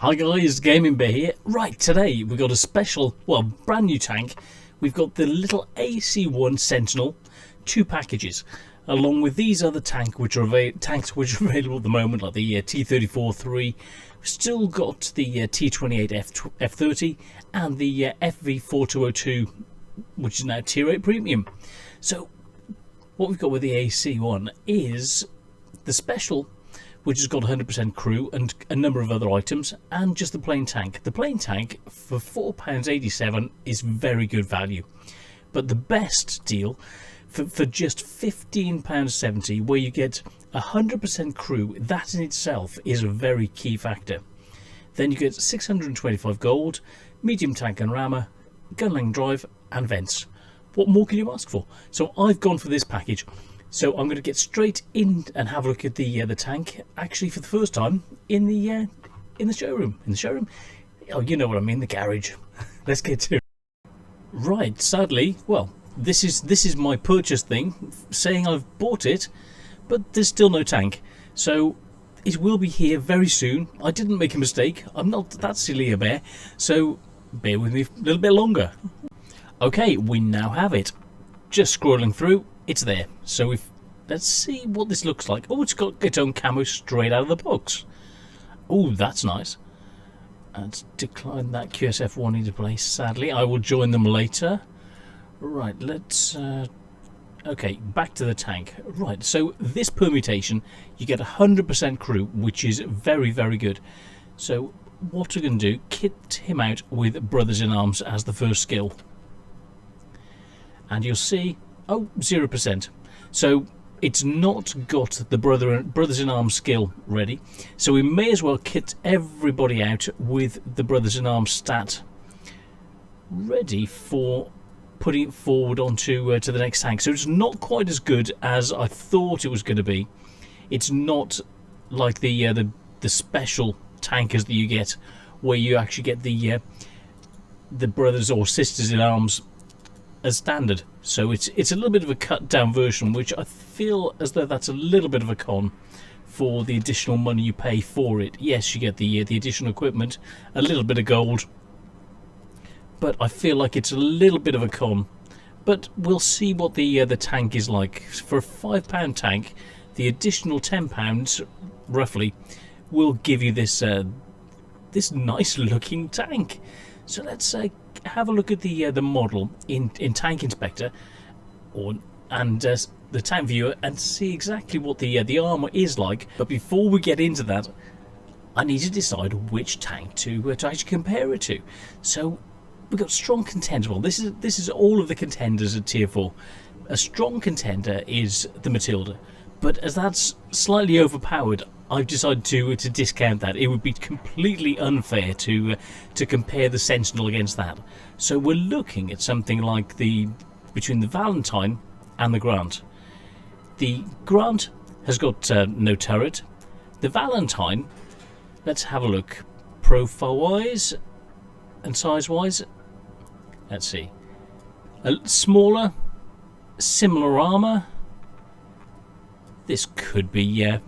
Hi guys, Gaming Bear here. Right, today we've got a special, well, brand new tank. We've got the little AC1 Sentinel, 2 packages, along with these other tanks which are available at the moment, like the T-34-3. We've still got the T-28 F-30 and the FV-4202, which is now Tier 8 Premium. So what we've got with the AC1 is the special, which has got 100% crew and a number of other items, and just the plain tank. The plain tank for £4.87 is very good value, but the best deal for just £15.70, where you get 100% crew, that in itself is a very key factor. Then you get 625 gold, medium tank and rammer, gun length drive and vents. What more can you ask for? So I've gone for this package. So I'm going to get straight in and have a look at the tank, actually for the first time in the showroom. In the showroom? Oh, you know what I mean, the garage. Let's get to it. Right, sadly, well, this is my purchase thing, saying I've bought it, but there's still no tank. So it will be here very soon. I didn't make a mistake. I'm not that silly a bear. So bear with me a little bit longer. Okay, we now have it. Just scrolling through. It's there. So let's see what this looks like. Oh, it's got its own camo straight out of the box. Oh, that's nice. Let's decline that QSF1 into place. Sadly, I will join them later. Right, let's... okay, back to the tank. Right, so this permutation, you get 100% crew, which is very, very good. So what we're going to do, kit him out with Brothers in Arms as the first skill. And you'll see... oh, 0%. So it's not got the Brothers in Arms skill ready. So we may as well kit everybody out with the Brothers in Arms stat ready for putting it forward onto to the next tank. So it's not quite as good as I thought it was going to be. It's not like the special tankers that you get, where you actually get the Brothers or Sisters in Arms as standard. So it's a little bit of a cut down version, which I feel as though that's a little bit of a con for the additional money you pay for it. Yes, you get the additional equipment, a little bit of gold, but I feel like it's a little bit of a con. But we'll see what the tank is like. For a £5 tank, the additional £10 roughly will give you this this nice looking tank. So let's have a look at the model in Tank Inspector and the Tank Viewer, and see exactly what the armour is like. But before we get into that, I need to decide which tank to actually compare it to. So we've got strong contenders. Well, this is all of the contenders at Tier 4. A strong contender is the Matilda, but as that's slightly overpowered, I've decided to discount that. It would be completely unfair to compare the Sentinel against that. So we're looking at something like between the Valentine and the Grant. The Grant has got no turret. The Valentine, let's have a look, profile-wise and size-wise. Let's see, a smaller, similar armour. This could be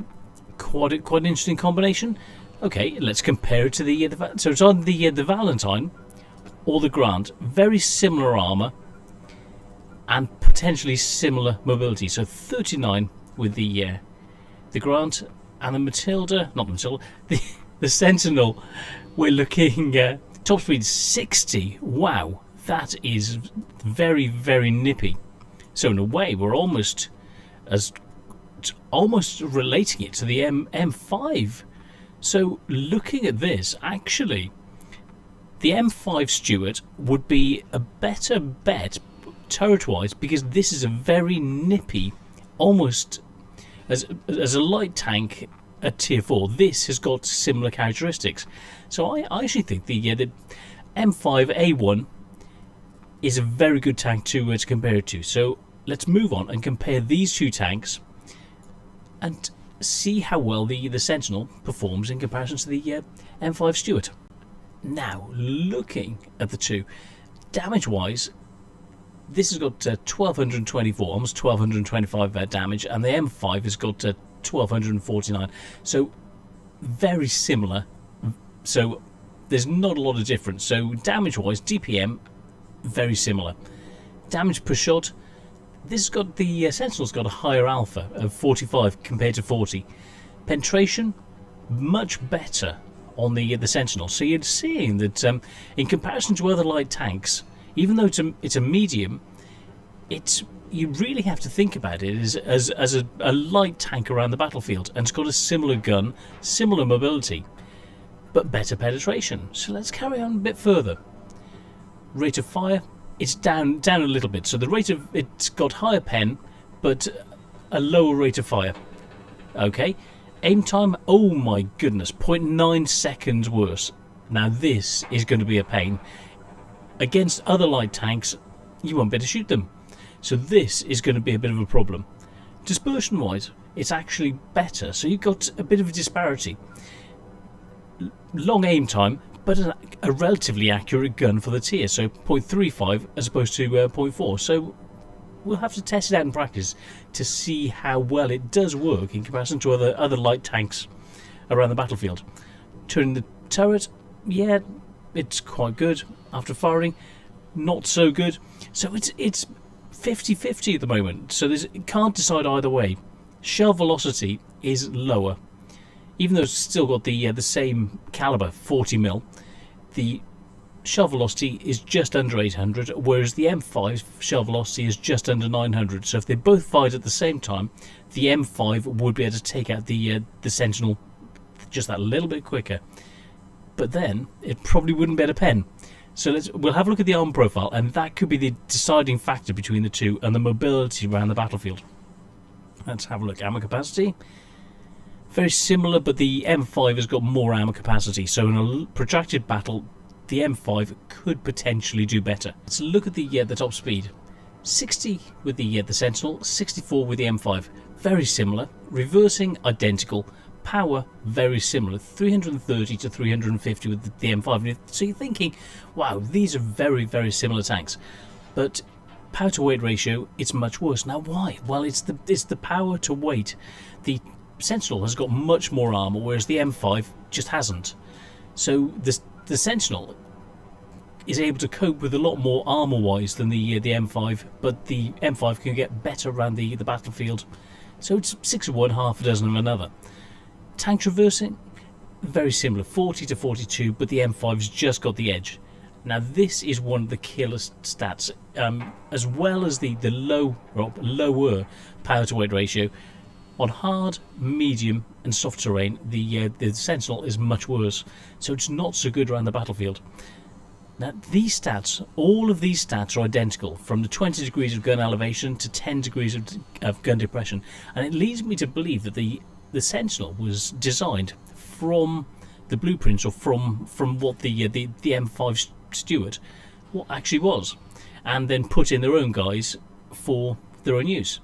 quite an interesting combination. Okay, let's compare it to the so it's on the Valentine or the Grant. Very similar armor and potentially similar mobility. So 39 with the Grant, and the Matilda, not the Matilda, the Sentinel. We're looking top speed 60. Wow, that is very, very nippy. So in a way, we're almost relating it to the M5. So looking at this, actually the M5 Stuart would be a better bet turret wise, because this is a very nippy, almost as a light tank at Tier 4. This has got similar characteristics. So I actually think the M5A1 is a very good tank to compare it to. So let's move on and compare these two tanks and see how well the Sentinel performs in comparison to the M5 Stuart. Now, looking at the two, damage-wise, this has got 1224, almost 1225 damage, and the M5 has got 1249. So very similar So there's not a lot of difference. So damage-wise, DPM, very similar. Damage per shot, this has got the Sentinel's got a higher alpha of 45 compared to 40. Penetration, much better on the Sentinel. So you're seeing that in comparison to other light tanks, even though it's a medium, you really have to think about it as a light tank around the battlefield, and it's got a similar gun, similar mobility, but better penetration. So let's carry on a bit further. Rate of fire, it's down a little bit. So it's got higher pen, but a lower rate of fire. Okay. Aim time, oh my goodness, 0.9 seconds worse. Now this is going to be a pain. Against other light tanks, you won't be able to shoot them. So this is going to be a bit of a problem. Dispersion wise, it's actually better. So you've got a bit of a disparity. Long aim time, but a relatively accurate gun for the tier. So 0.35 as opposed to 0.4. So we'll have to test it out in practice to see how well it does work in comparison to other light tanks around the battlefield. Turning the turret, yeah, it's quite good. After firing, not so good. So it's 50-50 at the moment. So it can't decide either way. Shell velocity is lower, even though it's still got the same caliber, 40mm. The shell velocity is just under 800, whereas the M5 shell velocity is just under 900. So if they both fired at the same time, the M5 would be able to take out the Sentinel just that little bit quicker. But then it probably wouldn't be able to pen. So we'll have a look at the arm profile, and that could be the deciding factor between the two and the mobility around the battlefield. Let's have a look. Ammo capacity. Very similar, but the M5 has got more ammo capacity. So in a protracted battle, the M5 could potentially do better. Let's look at the top speed. 60 with the Sentinel, 64 with the M5. Very similar. Reversing, identical. Power, very similar. 330 to 350 with the M5. So you're thinking, wow, these are very, very similar tanks. But power to weight ratio, it's much worse. Now why? Well, it's the power to weight. The Sentinel has got much more armor, whereas the M5 just hasn't. So the Sentinel is able to cope with a lot more armor-wise than the M5, but the M5 can get better around the battlefield. So it's 6 of one, half a dozen of another. Tank traversing, very similar, 40 to 42, but the M5's just got the edge. Now this is one of the killer stats, as well as the lower power to weight ratio. On hard, medium and soft terrain, the Sentinel is much worse, so it's not so good around the battlefield. Now these stats, all of these stats are identical, from the 20 degrees of gun elevation to 10 degrees of gun depression, and it leads me to believe that the Sentinel was designed from the blueprints, or from what the M5 Stuart what actually was, and then put in their own guys for their own use.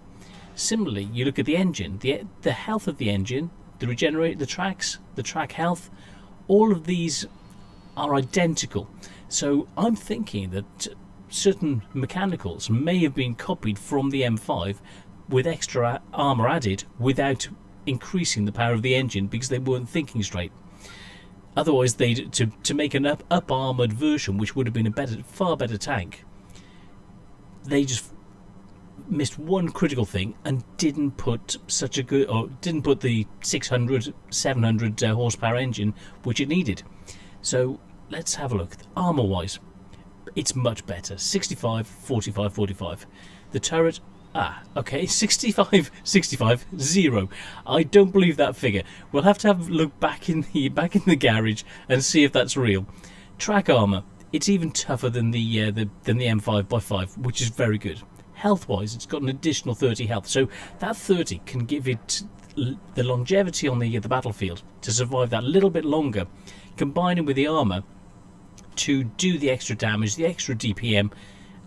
Similarly, you look at the engine, the health of the engine, the track health, all of these are identical. So I'm thinking that certain mechanicals may have been copied from the M5 with extra armour added without increasing the power of the engine, because they weren't thinking straight. Otherwise, to make an up armoured version, which would have been a far better tank, they just missed one critical thing and didn't put the 600, 700 horsepower engine which it needed. So let's have a look. Armour wise, it's much better. 65, 45, 45. The turret, okay, 65, 65, 0. I don't believe that figure. We'll have to have a look back in the garage and see if that's real. Track armour, it's even tougher than the M5 by 5, which is very good. Health wise, it's got an additional 30 health, so that 30 can give it the longevity on the battlefield to survive that little bit longer, combining with the armour to do the extra damage, the extra DPM,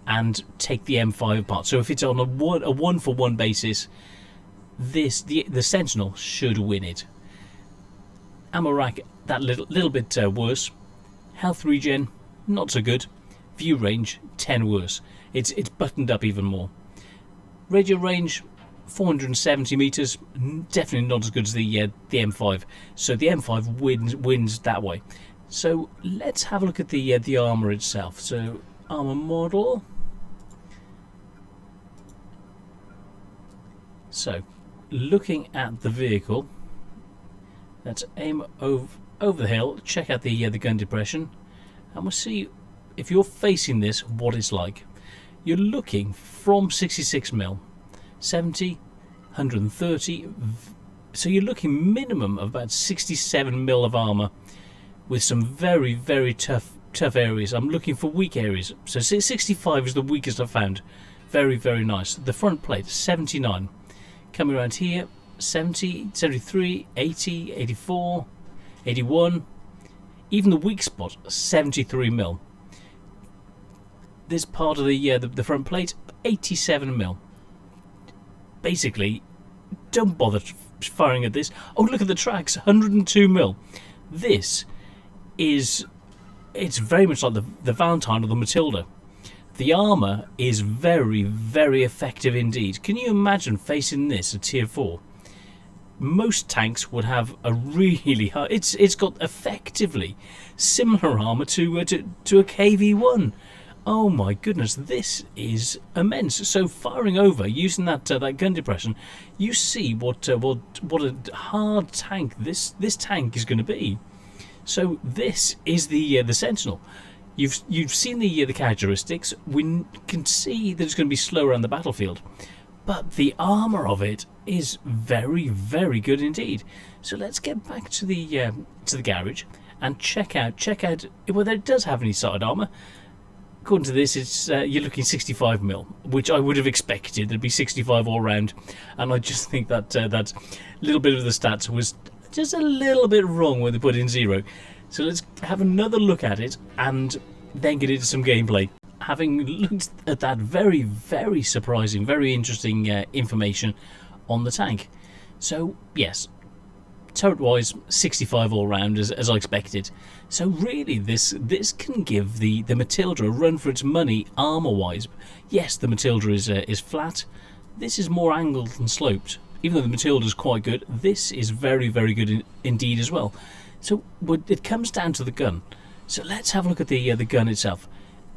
and take the M5 apart. So if it's on a one-for-one basis, the Sentinel should win it. Ammo rack, that little bit worse. Health regen, not so good. View range, 10 worse. It's buttoned up even more. Radio range, 470 meters, definitely not as good as the M5. So the M5 wins that way. So let's have a look at the armour itself. So armour model. So looking at the vehicle, let's aim over the hill, check out the gun depression, and we'll see if you're facing this what it's like. You're looking from 66mm, 70, 130, so you're looking minimum of about 67mm of armour, with some very, very tough areas. I'm looking for weak areas. So 65 is the weakest I've found. Very, very nice. The front plate, 79. Coming around here, 70, 73, 80, 84, 81. Even the weak spot, 73mm. This part of the front plate, 87mm. Basically, don't bother firing at this. Oh, look at the tracks, 102mm. This is, it's very much like the Valentine or the Matilda. The armour is very, very effective indeed. Can you imagine facing this at tier 4? Most tanks would have a really high... It's got effectively similar armour to a KV-1. Oh my goodness, this is immense. So firing over, using that gun depression, you see what a hard tank this tank is going to be. So this is the Sentinel. You've seen the characteristics. We can see that it's going to be slower on the battlefield, but the armour of it is very, very good indeed. So let's get back to the garage and check out whether it does have any side armour. According to this, it's you're looking 65mm, which I would have expected. There'd be 65 all round, and I just think that that little bit of the stats was just a little bit wrong when they put in 0. So let's have another look at it and then get into some gameplay. Having looked at that very, very surprising, very interesting information on the tank. So yes, turret-wise, 65 all round as I expected. So really, this can give the Matilda a run for its money armour-wise. Yes, the Matilda is flat. This is more angled and sloped. Even though the Matilda is quite good, this is very, very good indeed as well. So it comes down to the gun. So let's have a look at the gun itself.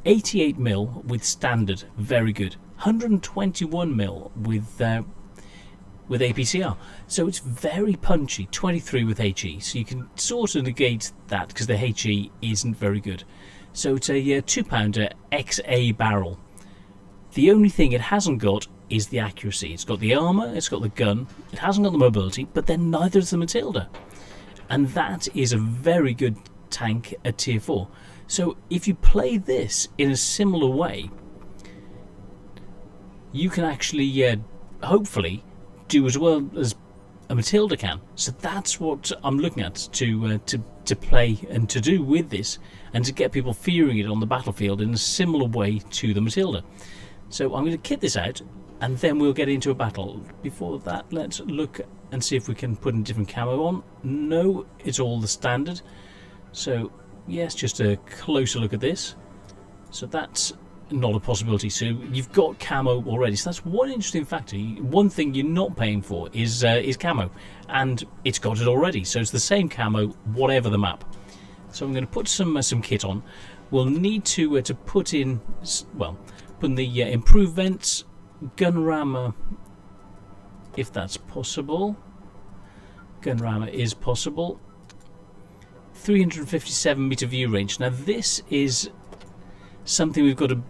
88mm with standard, very good. 121mm with APCR. So it's very punchy. 23 with HE. So you can sort of negate that because the HE isn't very good. So it's a 2-pounder XA barrel. The only thing it hasn't got is the accuracy. It's got the armour, it's got the gun, it hasn't got the mobility, but then neither is the Matilda. And that is a very good tank at tier 4. So if you play this in a similar way, you can actually hopefully do as well as a Matilda can. So that's what I'm looking at to play and to do with this, and to get people fearing it on the battlefield in a similar way to the Matilda. So I'm going to kit this out, and then we'll get into a battle. Before that, let's look and see if we can put a different camo on. No, it's all the standard. So yes, just a closer look at this. So that's not a possibility. So you've got camo already. So that's one interesting factor. One thing you're not paying for is camo, and it's got it already. So it's the same camo, whatever the map. So I'm going to put some kit on. We'll need to put in, well, put in the improved vents, gun rammer, if that's possible. Gun rammer is possible. 357 meter view range. Now this is something we've got to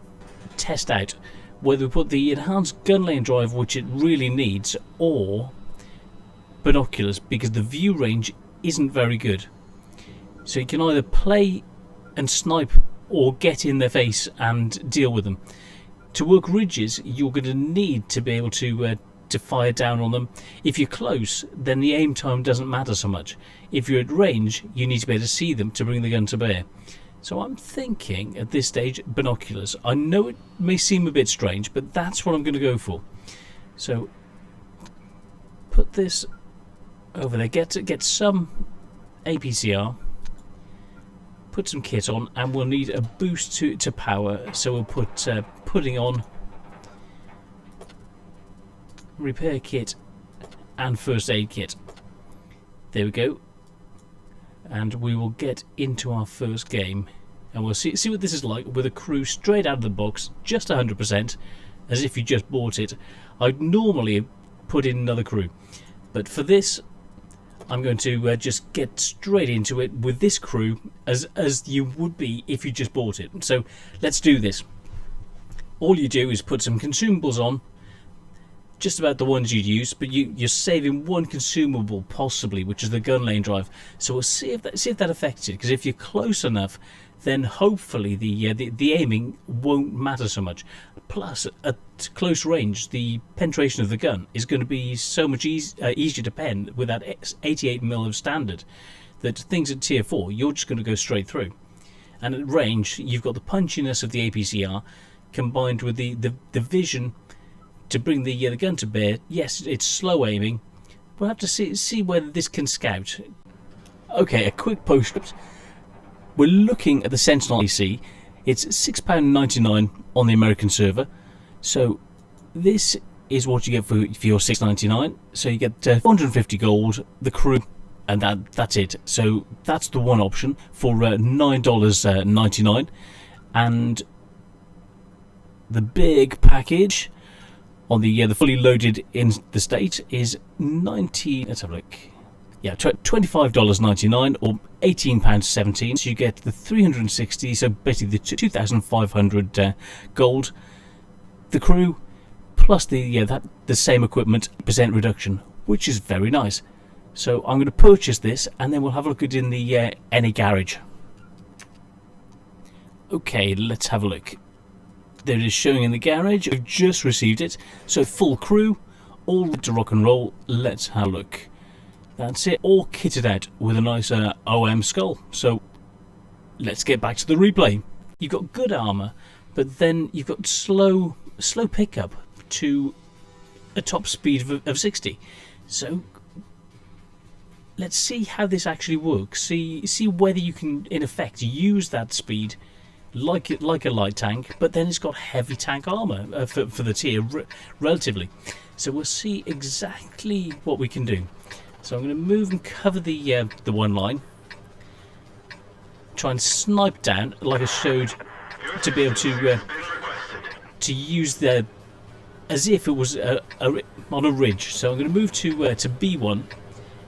test out, whether we put the enhanced gun lane drive, which it really needs, or binoculars, because the view range isn't very good. So you can either play and snipe or get in their face and deal with them. To work ridges, you're going to need to be able to fire down on them. If you're close, then the aim time doesn't matter so much. If you're at range, you need to be able to see them to bring the gun to bear. So I'm thinking at this stage, binoculars. I know it may seem a bit strange, but that's what I'm going to go for. So put this over there, get some APCR, put some kit on, and we'll need a boost to power. So we'll put putting on repair kit and first aid kit. There we go. and we will get into our first game, and we'll see what this is like with a crew straight out of the box, just 100%, as if you just bought it. I'd normally put in another crew, but for this I'm going to just get straight into it with this crew as you would be if you just bought it. So let's do this. All you do is put some consumables on, just about the ones you'd use, but you're saving one consumable possibly, which is the gun lane drive. So we'll see if that affects it, because if you're close enough, then hopefully the aiming won't matter so much. Plus, at close range, the penetration of the gun is going to be so much easier to pen with that 88mm of standard, that things at tier 4 you're just going to go straight through. And at range, you've got the punchiness of the APCR combined with the vision to bring the gun to bear. Yes, it's slow aiming. We'll have to see whether this can scout. Okay, a quick postscript. We're looking at the Sentinel AC. It's £6.99 on the American server. So this is what you get for your $6.99. So you get 450 gold, the crew, and that's it. So that's the one option for $9.99. And the big package on the fully loaded in the state is let's have a look. Yeah, $25.99 or £18.17. So you get the 360, so basically the 2,500 gold, the crew, plus the same equipment, percent reduction, which is very nice. So I'm going to purchase this, and then we'll have a look at it in the any garage. Okay, let's have a look. There it is showing in the garage. I've just received it. So full crew, all ready to rock and roll. Let's have a look. That's it, all kitted out with a nice OM skull. So let's get back to the replay. You've got good armour, but then you've got slow pickup to a top speed of 60. So let's see how this actually works. See whether you can, in effect, use that speed like a light tank, but then it's got heavy tank armour for the tier relatively. So we'll see exactly what we can do. So I'm going to move and cover the one line. Try and snipe down, like I showed, to be able to use the as if it was on a ridge. So I'm going to move to B1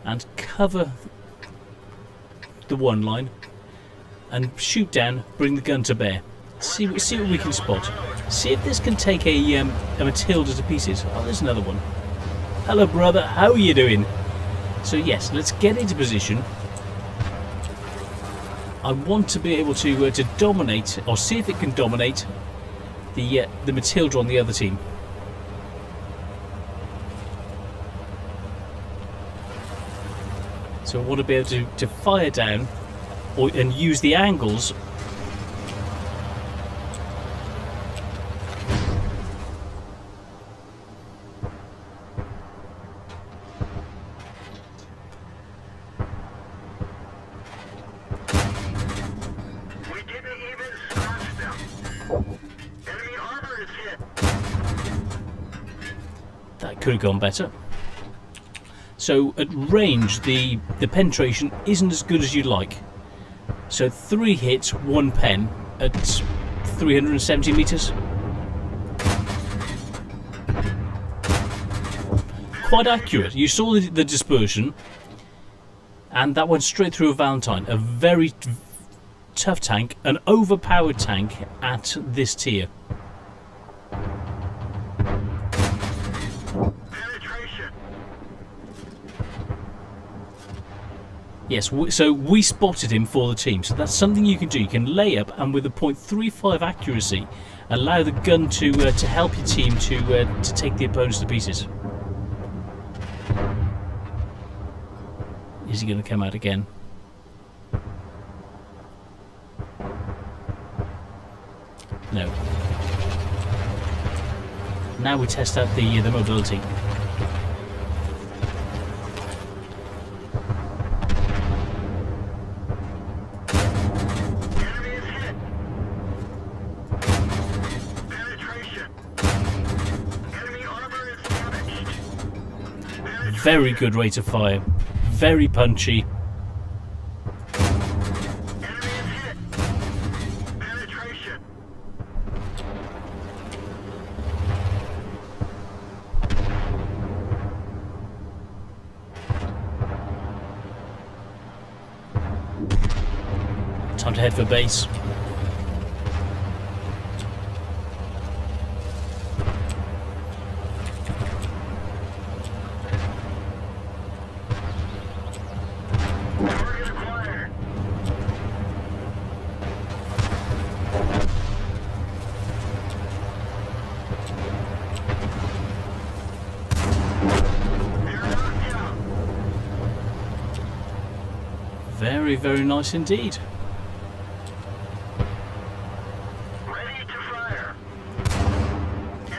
and cover the one line and shoot down, bring the gun to bear. See what we can spot. See if this can take a Matilda to pieces. Oh, there's another one. Hello, brother. How are you doing? So yes, let's get into position. I want to be able to dominate, or see if it can dominate the Matilda on the other team. So I want to be able to fire down and use the angles . That could have gone better. So at range, the penetration isn't as good as you'd like. So 3 hits, 1 pen at 370 meters. Quite accurate. You saw the dispersion, and that went straight through a Valentine. A very tough tank, an overpowered tank at this tier. Yes, so we spotted him for the team, so that's something you can do. You can lay up and with a .35 accuracy allow the gun to help your team to take the opponents to pieces. Is he going to come out again? No. Now we test out the mobility. Very good rate of fire, very punchy. Time to head for base. Very, very nice indeed. Ready to fire.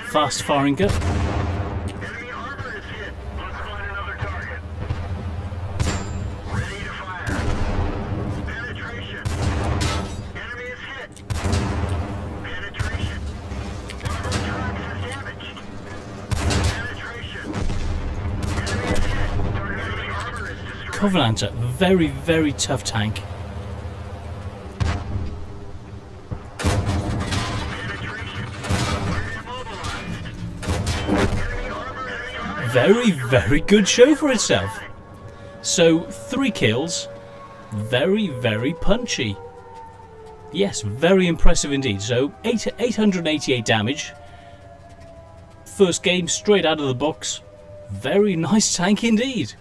Fast firing gun. Enemy armor is hit. Let's find another target. Ready to fire. Penetration. Enemy is hit. Penetration. One of our tracks is damaged. Penetration. Enemy is hit. Enemy armor is destroyed. Covenanter, very, very tough tank. Very, very good show for itself. So 3 kills, very, very punchy. Yes, very impressive indeed. So 888 damage. First game straight out of the box. Very nice tank indeed.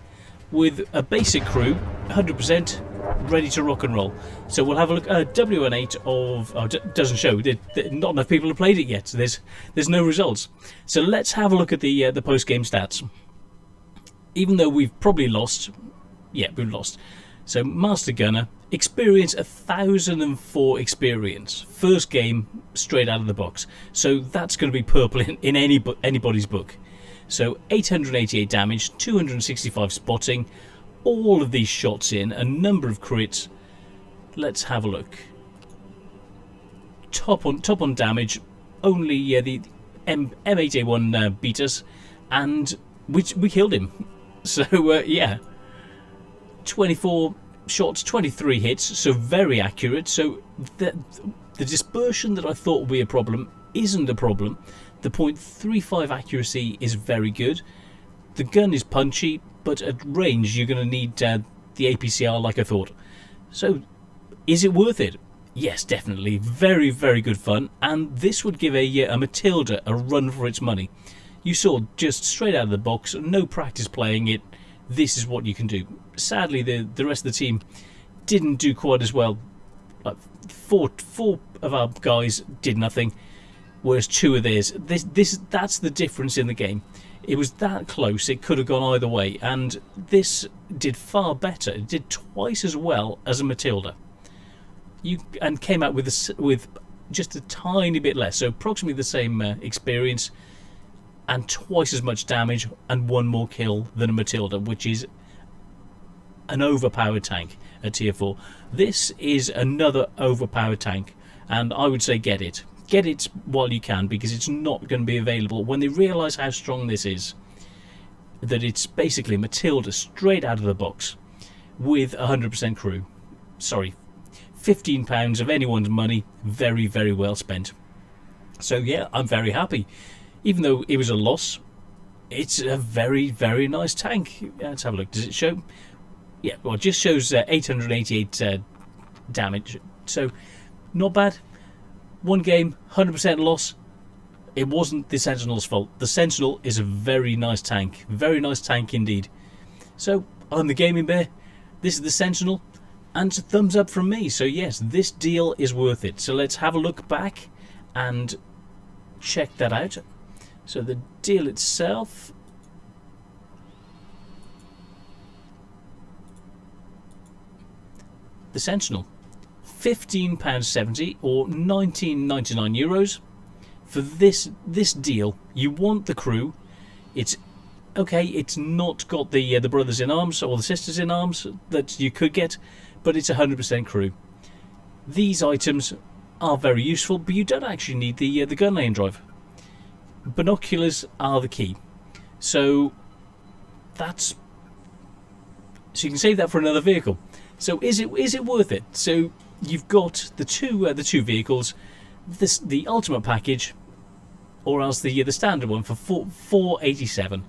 With a basic crew, 100% ready to rock and roll. So we'll have a look at WN8 of... Oh, doesn't show. Not enough people have played it yet. So there's no results. So let's have a look at the post-game stats. Even though we've probably lost... Yeah, we've lost. So Master Gunner, experience 1004 experience. First game, straight out of the box. So that's going to be purple in anybody's book. So 888 damage, 265 spotting, all of these shots in, a number of crits. Let's have a look. Top on damage, only the M8A1 beat us, and we killed him. So yeah, 24 shots, 23 hits, so very accurate. So the dispersion that I thought would be a problem isn't a problem. The .35 accuracy is very good. The gun is punchy, but at range you're going to need the APCR like I thought. So is it worth it? Yes, definitely. Very, very good fun. And this would give a Matilda a run for its money. You saw just straight out of the box, no practice playing it. This is what you can do. Sadly, the rest of the team didn't do quite as well. Four of our guys did nothing. Whereas 2 of theirs, that's the difference in the game. It was that close, it could have gone either way, and this did far better. It did twice as well as a Matilda. And came out with just a tiny bit less, so approximately the same experience, and twice as much damage, and 1 more kill than a Matilda, which is an overpowered tank at tier 4. This is another overpowered tank, and I would say get it. Get it while you can, because it's not going to be available when they realise how strong this is. That it's basically Matilda straight out of the box with 100% crew. Sorry, £15 of anyone's money, very, very well spent. So yeah, I'm very happy. Even though it was a loss, it's a very, very nice tank. Let's have a look. Does it show? Yeah, well, it just shows 888 damage. So not bad. 1 game, 100% loss. It wasn't the Sentinel's fault. The Sentinel is a very nice tank. Very nice tank indeed. So, I'm the Gaming Bear. This is the Sentinel. And it's a thumbs up from me. So yes, this deal is worth it. So let's have a look back and check that out. So the deal itself... The Sentinel. £15.70 or €19.99 for this deal. You want the crew. It's okay. It's not got the brothers in arms or the sisters in arms that you could get, but it's 100% crew. These items are very useful, but you don't actually need the gun lane drive. Binoculars are the key. So you can save that for another vehicle. So is it worth it? So you've got the two vehicles, the ultimate package, or else the standard one for $487.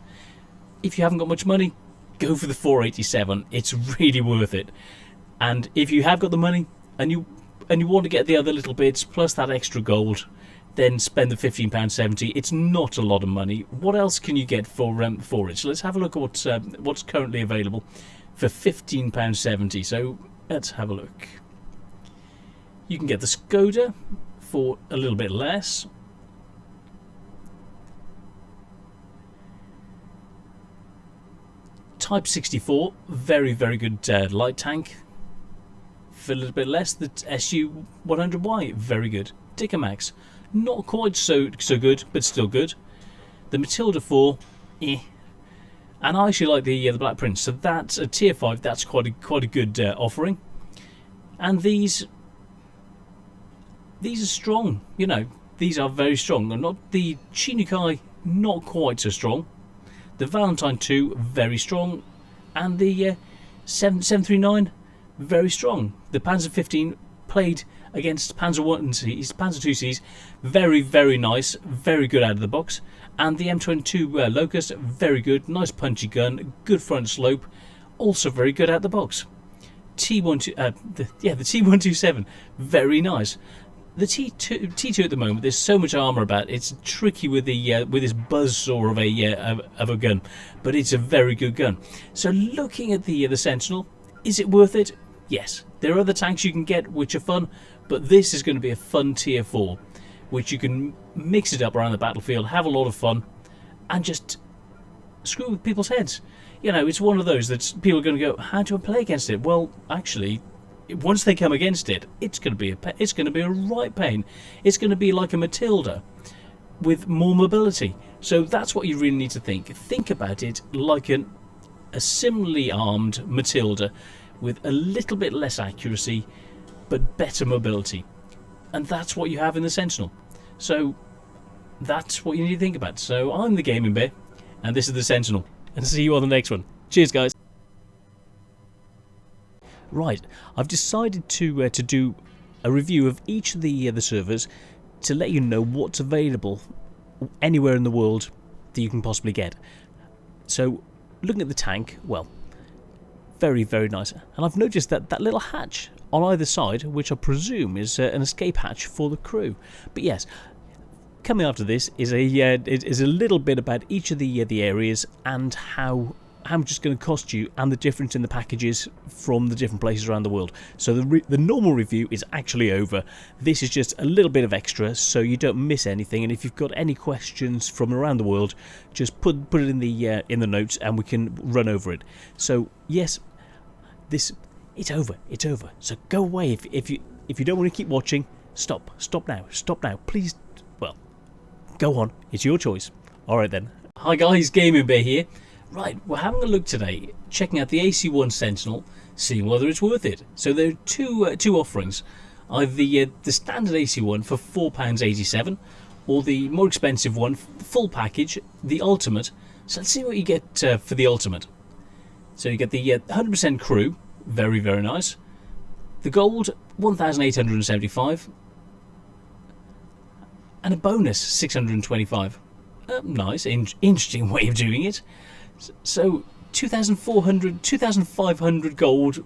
If you haven't got much money, go for the $487. It's really worth it. And if you have got the money and you and you want to get the other little bits plus that extra gold, then spend the £15.70. It's not a lot of money. What else can you get for it? So let's have a look at what's currently available for £15.70. So let's have a look. You can get the Skoda for a little bit less. Type 64, very, very good light tank. For a little bit less, the SU100Y, very good. Dicamax, not quite so good, but still good. The Matilda 4, eh. And I actually like the Black Prince, so that's a tier 5. That's quite a good offering. And these are strong. You know, these are very strong. And not the Chinukai, not quite so strong. The Valentine 2, very strong, and the 739, very strong. The Panzer 15 played against Panzer 1Cs, Panzer 2Cs, very, very nice, very good out of the box. And the M22 Locust, very good, nice punchy gun, good front slope, also very good out of the box. The T127, very nice. The T2 at the moment, there's so much armour about. It's tricky with the with this buzzsaw of a gun, but it's a very good gun. So looking at the Sentinel, is it worth it? Yes. There are other tanks you can get which are fun, but this is going to be a fun tier 4, which you can mix it up around the battlefield, have a lot of fun, and just screw with people's heads. You know, it's one of those that people are going to go, how do I play against it? Well, actually, once they come against it, it's going to be a right pain. It's going to be like a Matilda with more mobility. So that's what you really need to think. Think about it like a similarly armed Matilda with a little bit less accuracy but better mobility. And that's what you have in the Sentinel. So that's what you need to think about. So I'm the Gaming Bear, and this is the Sentinel. And see you on the next one. Cheers, guys. Right, I've decided to do a review of each of the servers to let you know what's available anywhere in the world that you can possibly get. So, looking at the tank, well, very, very nice. And I've noticed that little hatch on either side, which I presume is an escape hatch for the crew. But yes, coming after this is a little bit about each of the areas and how much it's going to cost you and the difference in the packages from the different places around the world. So the normal review is actually over. This is just a little bit of extra so you don't miss anything, and if you've got any questions from around the world, just put it in the notes and we can run over it. So yes, it's over. So go away if you don't want to keep watching. Stop now, please. Well, go on, it's your choice. Alright then. Hi guys, Gaming Bear here. Right, we're having a look today, checking out the AC1 Sentinel, seeing whether it's worth it. So there are two offerings, either the standard AC1 for £4.87, or the more expensive one, the full package, the Ultimate. So let's see what you get for the Ultimate. So you get the 100% crew, very, very nice. The gold, 1,875, and a bonus, 625. Nice, interesting way of doing it. So 2,500 gold,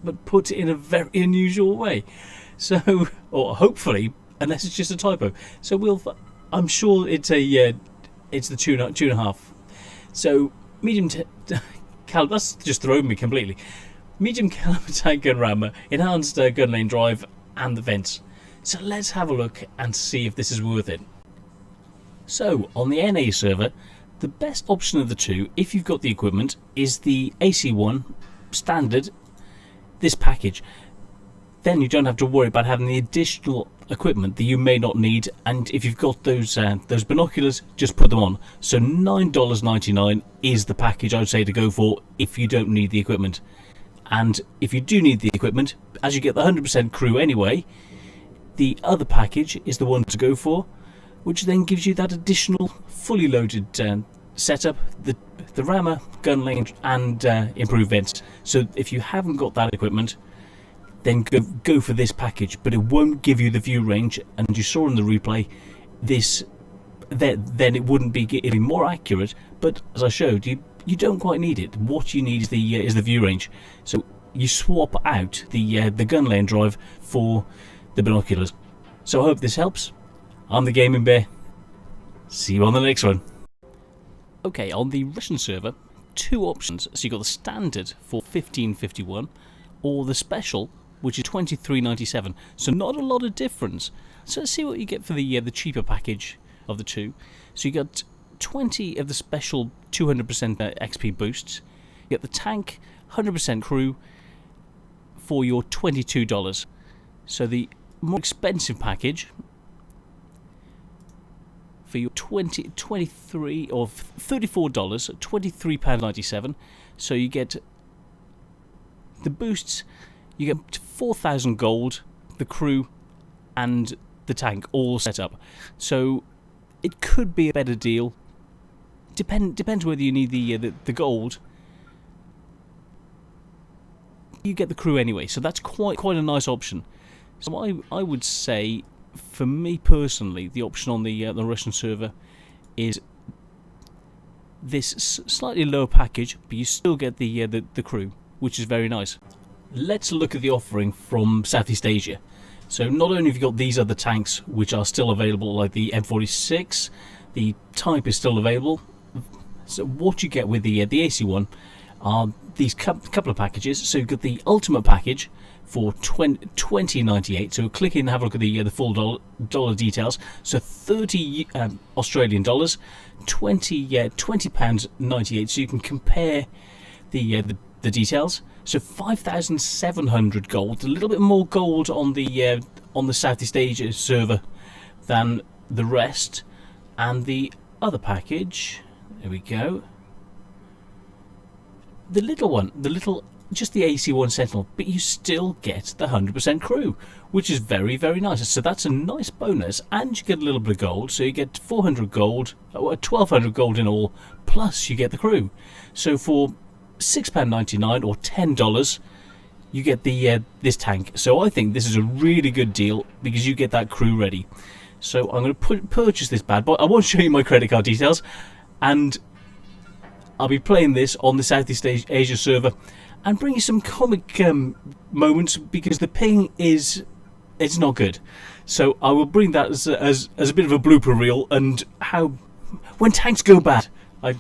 but put in a very unusual way. So, or hopefully, unless it's just a typo. So I'm sure it's it's the 2.5. So medium caliber. That's just thrown me completely. Medium caliber tank gun rammer, enhanced gun lane drive, and the vents. So let's have a look and see if this is worth it. So on the NA server, the best option of the two, if you've got the equipment, is the AC1 standard, this package. Then you don't have to worry about having the additional equipment that you may not need, and if you've got those binoculars, just put them on. So $9.99 is the package I would say to go for if you don't need the equipment. And if you do need the equipment, as you get the 100% crew anyway, the other package is the one to go for, which then gives you that additional fully loaded setup, the rammer, gun lane, and improved vents. So if you haven't got that equipment, then go for this package, but it won't give you the view range. And you saw in the replay, then it wouldn't be, it'd be more accurate. But as I showed you, you don't quite need it. What you need is the view range. So you swap out the gun lane drive for the binoculars. So I hope this helps. I'm the Gaming Bear. See you on the next one. Okay, on the Russian server, two options. So you got the standard for 1551, or the special, which is 2397. So not a lot of difference. So let's see what you get for the cheaper package of the two. So you got 20 of the special 200% XP boosts. You get the tank, 100% crew for your $22. So the more expensive package for your $23 or $34, £23.97. So you get the boosts, you get 4,000 gold, the crew, and the tank all set up. So it could be a better deal. Depends whether you need the gold. You get the crew anyway, so that's quite a nice option. So I would say, for me personally, the option on the Russian server is this slightly lower package, but you still get the crew, which is very nice. Let's look at the offering from Southeast Asia. So not only have you got these other tanks which are still available, like the M46, the Type is still available. So what you get with the AC1 are these couple of packages. So you've got the ultimate package for $20.98. So click in and have a look at the full dollar details. So 30 Australian dollars, £20.98. So you can compare the details. So 5,700 gold, a little bit more gold on the Southeast Asia server than the rest, and the other package. There we go. The little one, just the AC1 Sentinel, but you still get the 100% crew, which is very, very nice. So that's a nice bonus, and you get a little bit of gold. So you get 400 gold, 1,200 gold in all, plus you get the crew. So for £6.99 or $10, you get the this tank. So I think this is a really good deal because you get that crew ready. So I'm going to purchase this bad boy. I won't show you my credit card details, and I'll be playing this on the Southeast Asia server and bring you some comic moments because the ping it's not good. So I will bring that as a bit of a blooper reel, and how when tanks go bad. I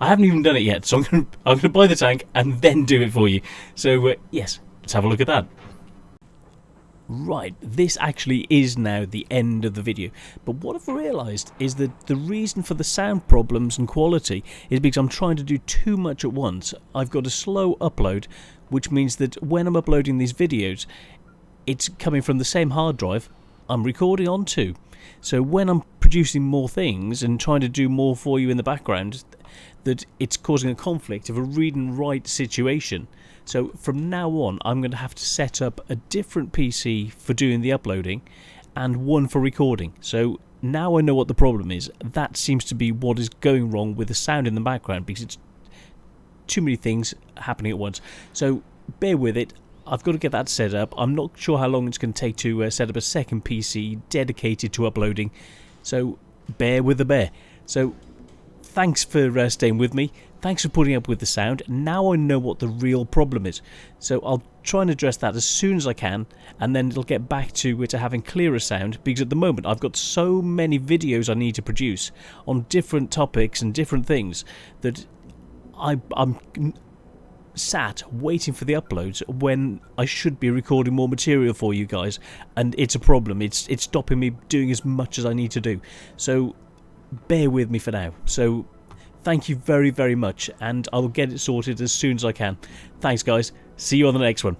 haven't even done it yet, so I'm gonna buy the tank and then do it for you. So yes, let's have a look at that. Right, this actually is now the end of the video, but what I've realised is that the reason for the sound problems and quality is because I'm trying to do too much at once. I've got a slow upload, which means that when I'm uploading these videos, it's coming from the same hard drive I'm recording onto. So when I'm producing more things and trying to do more for you in the background, that it's causing a conflict of a read and write situation. So from now on, I'm going to have to set up a different PC for doing the uploading and one for recording. So now I know what the problem is. That seems to be what is going wrong with the sound in the background, because it's too many things happening at once. So bear with it. I've got to get that set up. I'm not sure how long it's going to take to set up a second PC dedicated to uploading. So bear with the bear. So thanks for staying with me. Thanks for putting up with the sound. Now I know what the real problem is. So I'll try and address that as soon as I can, and then it'll get back to having clearer sound, because at the moment I've got so many videos I need to produce on different topics and different things that I'm sat waiting for the uploads when I should be recording more material for you guys, and it's a problem. It's stopping me doing as much as I need to do. So bear with me for now. So thank you very, very much, and I will get it sorted as soon as I can. Thanks guys, see you on the next one.